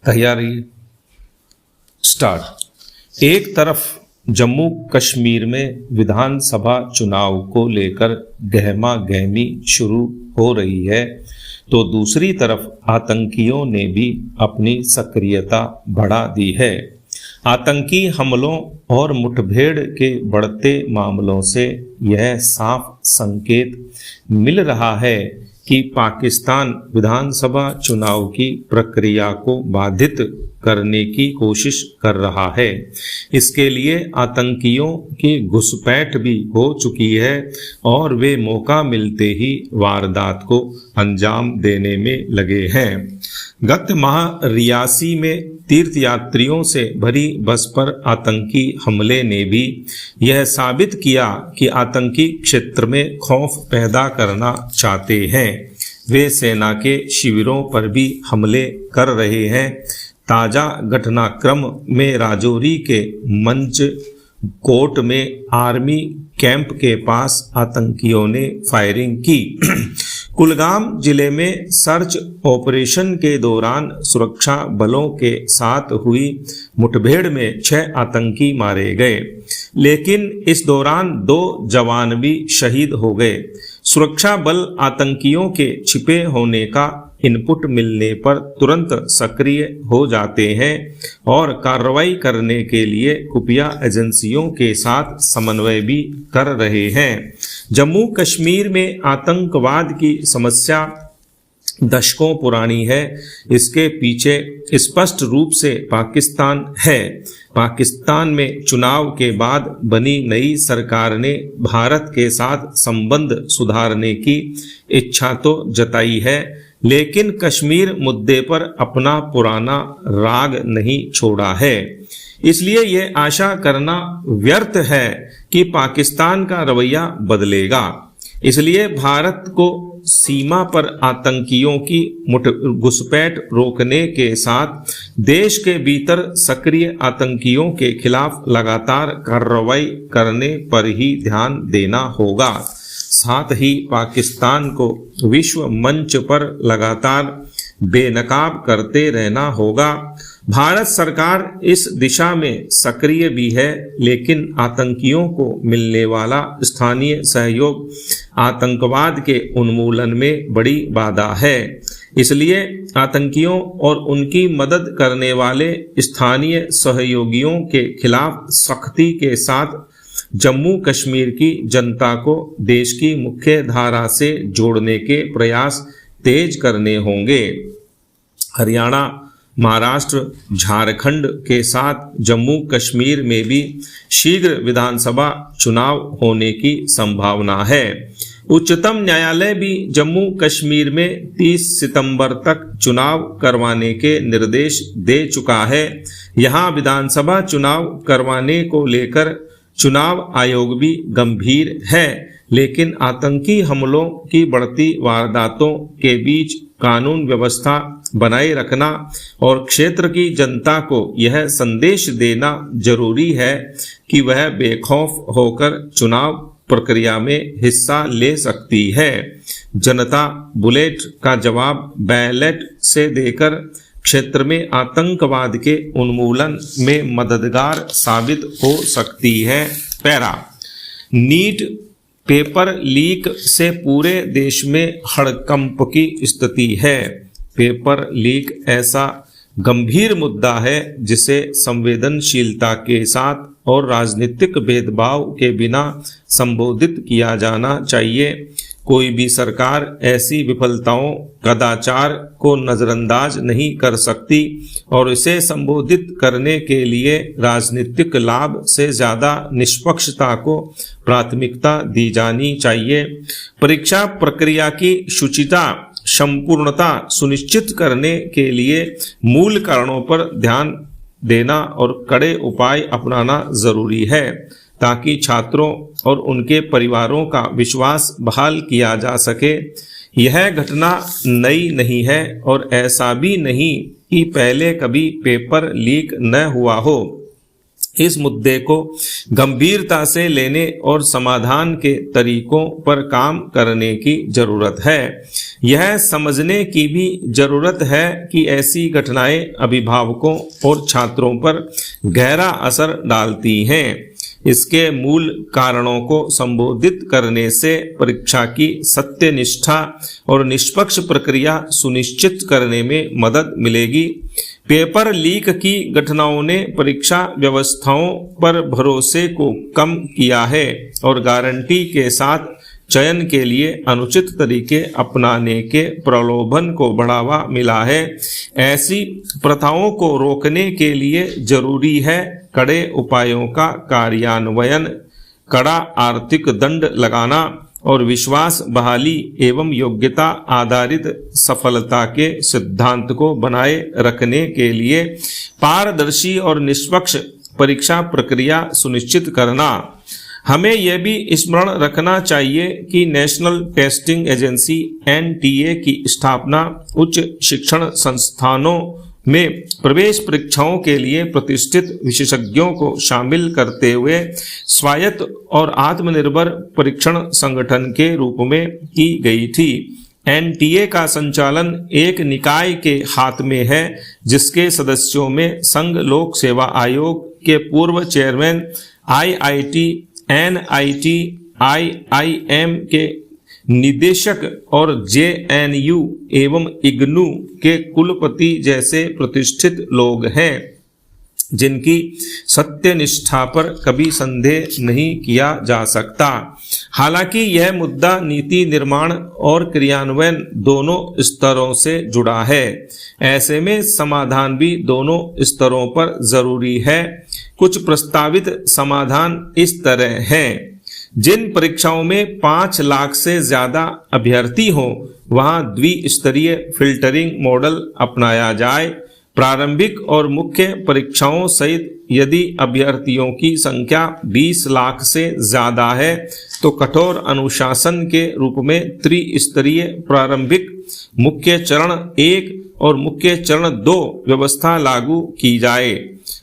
तैयारी स्टार्ट। एक तरफ जम्मू कश्मीर में विधानसभा चुनाव को लेकर गहमा गहमी शुरू हो रही है, तो दूसरी तरफ आतंकियों ने भी अपनी सक्रियता बढ़ा दी है। आतंकी हमलों और मुठभेड़ के बढ़ते मामलों से यह साफ संकेत मिल रहा है कि पाकिस्तान विधानसभा चुनाव की प्रक्रिया को बाधित करने की कोशिश कर रहा है। इसके लिए आतंकियों की घुसपैठ भी हो चुकी है और वे मौका मिलते ही वारदात को अंजाम देने में लगे हैं। गत माह रियासी में तीर्थयात्रियों से भरी बस पर आतंकी हमले ने भी यह साबित किया कि आतंकी क्षेत्र में खौफ पैदा करना चाहते हैं। वे सेना के शिविरों पर भी हमले कर रहे हैं। ताजा घटनाक्रम में राजौरी के मंच कोट में आर्मी कैंप के पास आतंकियों ने फायरिंग की। कुलगाम जिले में सर्च ऑपरेशन के दौरान सुरक्षा बलों के साथ हुई मुठभेड़ में 6 आतंकी मारे गए, लेकिन इस दौरान 2 जवान भी शहीद हो गए। सुरक्षा बल आतंकियों के छिपे होने का इनपुट मिलने पर तुरंत सक्रिय हो जाते हैं और कार्रवाई करने के लिए खुफिया एजेंसियों के साथ समन्वय भी कर रहे हैं। जम्मू कश्मीर में आतंकवाद की समस्या दशकों पुरानी है। इसके पीछे स्पष्ट रूप से पाकिस्तान है। पाकिस्तान में चुनाव के बाद बनी नई सरकार ने भारत के साथ संबंध सुधारने की इच्छा तो जताई है, लेकिन कश्मीर मुद्दे पर अपना पुराना राग नहीं छोड़ा है। इसलिए यह आशा करना व्यर्थ है कि पाकिस्तान का रवैया बदलेगा। इसलिए भारत को सीमा पर आतंकियों की घुसपैठ रोकने के साथ देश के भीतर सक्रिय आतंकियों के खिलाफ लगातार कार्रवाई करने पर ही ध्यान देना होगा। साथ ही पाकिस्तान को विश्व मंच पर लगातार बेनकाब करते रहना होगा। भारत सरकार इस दिशा में सक्रिय भी है, लेकिन आतंकियों को मिलने वाला स्थानीय सहयोग आतंकवाद के उन्मूलन में बड़ी बाधा है। इसलिए आतंकियों और उनकी मदद करने वाले स्थानीय सहयोगियों के खिलाफ सख्ती के साथ जम्मू कश्मीर की जनता को देश की मुख्य धारा से जोड़ने के प्रयास तेज करने होंगे। हरियाणा, महाराष्ट्र, झारखंड के साथ जम्मू कश्मीर में भी शीघ्र विधानसभा चुनाव होने की संभावना है। उच्चतम न्यायालय भी जम्मू कश्मीर में 30 सितंबर तक चुनाव करवाने के निर्देश दे चुका है। यहाँ विधानसभा चुनाव करवाने को लेकर चुनाव आयोग भी गंभीर है, लेकिन आतंकी हमलों की बढ़ती वारदातों के बीच कानून व्यवस्था बनाए रखना और क्षेत्र की जनता को यह संदेश देना जरूरी है कि वह बेखौफ होकर चुनाव प्रक्रिया में हिस्सा ले सकती है। जनता बुलेट का जवाब बैलेट से देकर क्षेत्र में आतंकवाद के उन्मूलन में मददगार साबित हो सकती है। पैरा। नीट पेपर लीक से पूरे देश में हड़कंप की स्थिति है। पेपर लीक ऐसा गंभीर मुद्दा है जिसे संवेदनशीलता के साथ और राजनीतिक भेदभाव के बिना संबोधित किया जाना चाहिए। कोई भी सरकार ऐसी विफलताओं, कदाचार को नजरअंदाज नहीं कर सकती और इसे संबोधित करने के लिए राजनीतिक लाभ से ज्यादा निष्पक्षता को प्राथमिकता दी जानी चाहिए। परीक्षा प्रक्रिया की शुचिता, संपूर्णता सुनिश्चित करने के लिए मूल कारणों पर ध्यान देना और कड़े उपाय अपनाना जरूरी है, ताकि छात्रों और उनके परिवारों का विश्वास बहाल किया जा सके। यह घटना नई नहीं है और ऐसा भी नहीं कि पहले कभी पेपर लीक न हुआ हो। इस मुद्दे को गंभीरता से लेने और समाधान के तरीकों पर काम करने की जरूरत है। यह समझने की भी जरूरत है कि ऐसी घटनाएं अभिभावकों और छात्रों पर गहरा असर डालती हैं। इसके मूल कारणों को संबोधित करने से परीक्षा की सत्यनिष्ठा और निष्पक्ष प्रक्रिया सुनिश्चित करने में मदद मिलेगी। पेपर लीक की घटनाओं ने परीक्षा व्यवस्थाओं पर भरोसे को कम किया है और गारंटी के साथ चयन के लिए अनुचित तरीके अपनाने के प्रलोभन को बढ़ावा मिला है। ऐसी प्रथाओं को रोकने के लिए जरूरी है कड़े उपायों का कार्यान्वयन, कड़ा आर्थिक दंड लगाना और विश्वास बहाली एवं योग्यता आधारित सफलता के सिद्धांत को बनाए रखने के लिए पारदर्शी और निष्पक्ष परीक्षा प्रक्रिया सुनिश्चित करना। हमें यह भी स्मरण रखना चाहिए कि नेशनल टेस्टिंग एजेंसी (NTA) की स्थापना उच्च शिक्षण संस्थानों में प्रवेश परीक्षाओं के लिए प्रतिष्ठित विशेषज्ञों को शामिल करते हुए स्वायत्त और आत्मनिर्भर परीक्षण संगठन के रूप में की गई थी। NTA का संचालन एक निकाय के हाथ में है, जिसके सदस्यों में संघ लोक सेवा आयोग के पूर्व चेयरमैन, IIT, NIT, IIM के निदेशक और JNU एवं IGNOU के कुलपति जैसे प्रतिष्ठित लोग हैं, जिनकी सत्यनिष्ठा पर कभी संदेह नहीं किया जा सकता। हालांकि यह मुद्दा नीति निर्माण और क्रियान्वयन दोनों स्तरों से जुड़ा है। ऐसे में समाधान भी दोनों स्तरों पर जरूरी है। कुछ प्रस्तावित समाधान इस तरह हैं। जिन परीक्षाओं में 5 लाख से ज्यादा अभ्यर्थी हों, वहां द्विस्तरीय फिल्टरिंग मॉडल अपनाया जाए। प्रारंभिक और मुख्य परीक्षाओं सहित यदि अभ्यर्थियों की संख्या 20 लाख से ज्यादा है तो कठोर अनुशासन के रूप में त्रिस्तरीय प्रारंभिक, मुख्य चरण 1 और मुख्य चरण 2 व्यवस्था लागू की जाए।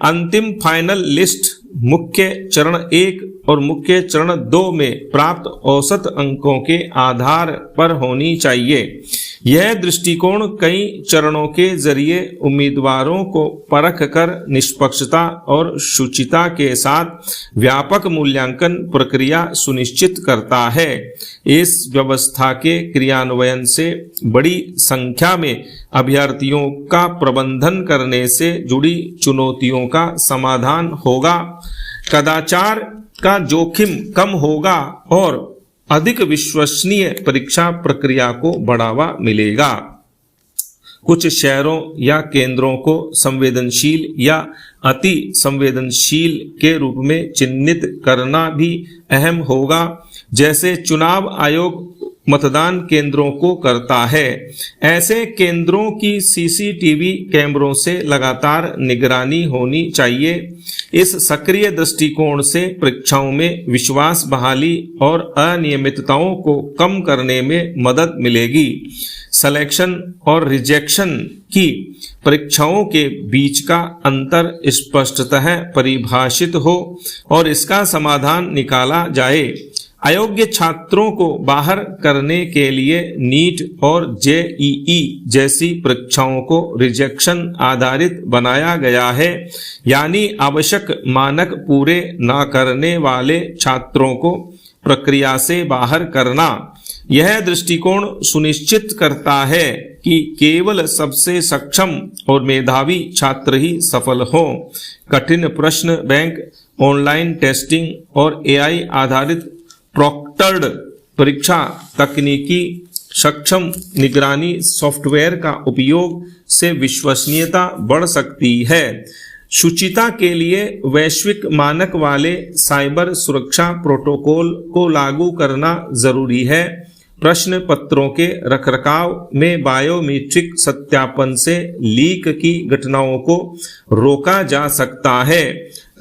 अंतिम फाइनल लिस्ट मुख्य चरण 1 और मुख्य चरण 2 में प्राप्त औसत अंकों के आधार पर होनी चाहिए। यह दृष्टिकोण कई चरणों के जरिए उम्मीदवारों को परख कर निष्पक्षता और शुचिता के साथ व्यापक मूल्यांकन प्रक्रिया सुनिश्चित करता है। इस व्यवस्था के क्रियान्वयन से बड़ी संख्या में अभ्यर्थियों का प्रबंधन करने से जुड़ी चुनौतियों का समाधान होगा, कदाचार का जोखिम कम होगा और अधिक विश्वसनीय परीक्षा प्रक्रिया को बढ़ावा मिलेगा। कुछ शहरों या केंद्रों को संवेदनशील या अति संवेदनशील के रूप में चिन्हित करना भी अहम होगा, जैसे चुनाव आयोग मतदान केंद्रों को करता है। ऐसे केंद्रों की CCTV कैमरों से लगातार निगरानी होनी चाहिए। इस सक्रिय दृष्टिकोण से परीक्षाओं में विश्वास बहाली और अनियमितताओं को कम करने में मदद मिलेगी। सिलेक्शन और रिजेक्शन की परीक्षाओं के बीच का अंतर स्पष्टतः परिभाषित हो और इसका समाधान निकाला जाए। अयोग्य छात्रों को बाहर करने के लिए नीट और JEE जैसी परीक्षाओं को रिजेक्शन आधारित बनाया गया है, यानी आवश्यक मानक पूरे न करने वाले छात्रों को प्रक्रिया से बाहर करना। यह दृष्टिकोण सुनिश्चित करता है कि केवल सबसे सक्षम और मेधावी छात्र ही सफल हों। कठिन प्रश्न बैंक, ऑनलाइन टेस्टिंग और AI आधारित प्रोक्टर्ड परीक्षा तकनीकी सक्षम निगरानी सॉफ्टवेयर का उपयोग से विश्वसनीयता बढ़ सकती है। शुचिता के लिए वैश्विक मानक वाले साइबर सुरक्षा प्रोटोकॉल को लागू करना जरूरी है। प्रश्न पत्रों के रखरखाव में बायोमीट्रिक सत्यापन से लीक की घटनाओं को रोका जा सकता है।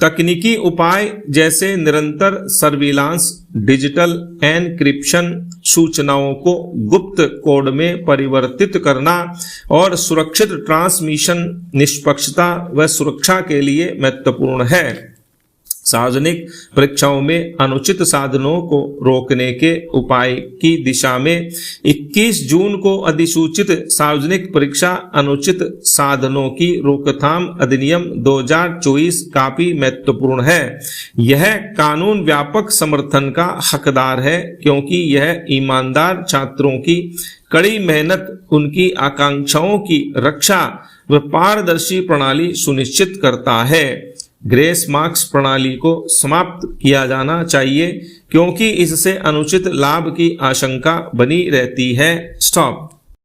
तकनीकी उपाय जैसे निरंतर सर्विलांस, डिजिटल एनक्रिप्शन, सूचनाओं को गुप्त कोड में परिवर्तित करना और सुरक्षित ट्रांसमिशन निष्पक्षता व सुरक्षा के लिए महत्वपूर्ण है। सार्वजनिक परीक्षाओं में अनुचित साधनों को रोकने के उपाय की दिशा में 21 जून को अधिसूचित सार्वजनिक परीक्षा अनुचित साधनों की रोकथाम अधिनियम 2024 काफी महत्वपूर्ण है। यह कानून व्यापक समर्थन का हकदार है क्योंकि यह ईमानदार छात्रों की कड़ी मेहनत, उनकी आकांक्षाओं की रक्षा व पारदर्शी प्रणाली सुनिश्चित करता है। ग्रेस मार्क्स प्रणाली को समाप्त किया जाना चाहिए क्योंकि इससे अनुचित लाभ की आशंका बनी रहती है। स्टॉप।